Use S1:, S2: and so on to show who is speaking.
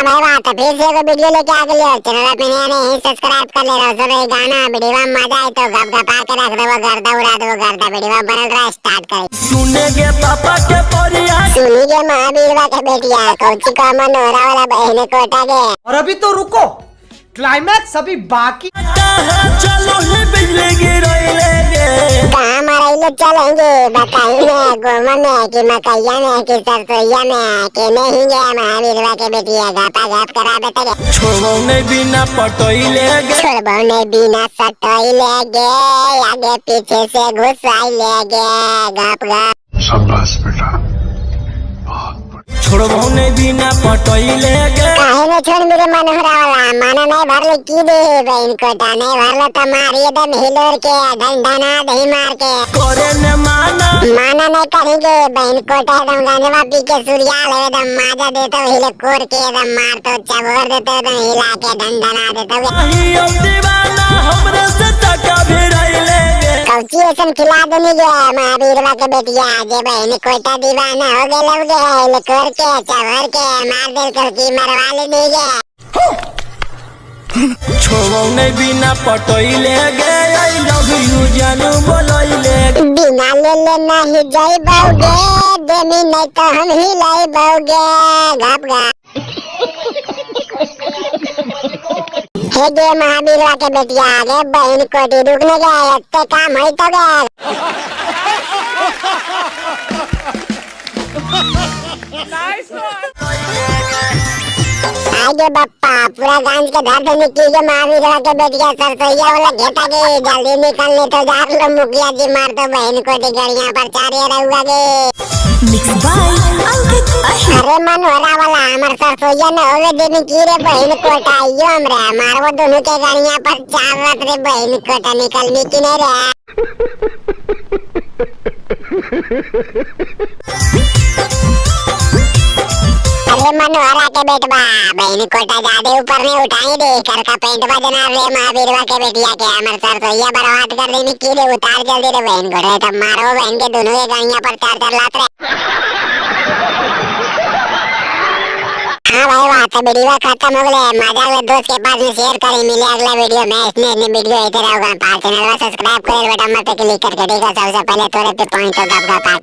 S1: हाँ भाई बात है, फिर से एक वीडियो लेके आ गए। चैनल पे नया नहीं सब्सक्राइब कर ले रहो। सब गाना वीडियो में मजा आए तो गप गपा के रख दो, गर्दा उड़ा दो, गर्दा वीडियो बनल रहा स्टार्ट करे।
S2: सुनेगे पापा के परिया,
S1: सुनीगे महावीरवा के बेटिया, कौची का मनोरा वाला बहने कोटा के।
S3: और अभी तो रुको, क्लाइमैक्स अभी बाकी।
S2: चलो ही बिजली गिराइलेगे,
S1: कहाँ मराइले चलेंगे बताई में, गोमा में कि मकैया में कि सरसोईया में कि नहीं गया महावीरवा के बेटिया गपा गप करा बेटे।
S2: छोड़ो नहीं बिना पटोइलेगे,
S1: छोड़बो नहीं बिना सटोइलेगे, आगे पीछे से घुसाइलेगे गप गप।
S4: शाबाश बेटा,
S2: छोड़ो नहीं बिना पटोइलेगे।
S1: काहे ने छोड़ मेरे मनोहरा वाला, माना नहीं भरले की दे बहन कोटा, नहीं भरले तो मारिए दम हिलोर के डंडा दही मार के।
S2: करे न माना
S1: नहीं करेंगे बहन कोटा, एकदम गंजवा पी के सूर्याल एकदम माजा देते हिले कोर के एकदम मार तो चबोर देते एकदम हिला के डंडा देते।
S2: ही अब दीवाना हमरे से टका भिड़ाइलेगे,
S1: कौची ऐसन खिला देनी गया महावीरवा के बेटिया, जे बहन कोटा दीवाना हो गए लोग हिले कोर के चबोर के मार दे कौची मरवा ले नहीं गया।
S2: छोड़ो नहीं बिना पटोइलेगे, आई लव यू जानू बोलोइलेगे।
S1: बिना ले नहीं जाइबोगे, देमी नहीं तो हम ही लाइबोगे गप गप। हे गे महावीरवा के बेटिया, गे बहन कोटी रुकने गए, इतने काम है तो गए। आगे बप्पा पूरा गांज के धर देने की जो महावीरवा के बेटिया सरसोईया वाला घेटा गे, जल्दी निकलने तो जा लो मुखिया जी मार तो बहन कोटी गड़िया पर चारे रहुआ गे। अरे मनोहरा वाला हमार सरसोईया न होवे देने की रे बहन कोटा, यो हमरे मारवो दोनों के गड़िया पर चार रत रे बहन कोटा निकलनी की नहीं रे। अरे मनोहरा के बेटवा, बहन कोटा ज्यादा ऊपर नहीं उठाई दे, कर का पेंट बजना रे महावीरवा के बेटिया के, हमार सरसोईया बर्बाद कर देने की रे, उतार जल्दी रे बहन कोटा, तब मारो बहन के दोनों के गड़िया पर चार लात रे। हाँ भाई बात है, वीडियो खत्म हो गए, मजा अगले दोस्त के पास में शेयर करें, मिले अगला वीडियो में। इसने वीडियो इधर होगा, चैनल को सब्सक्राइब कर बटन पे क्लिक करके, ठीक है सबसे पहले थोड़े पे पॉइंट होगा आपका।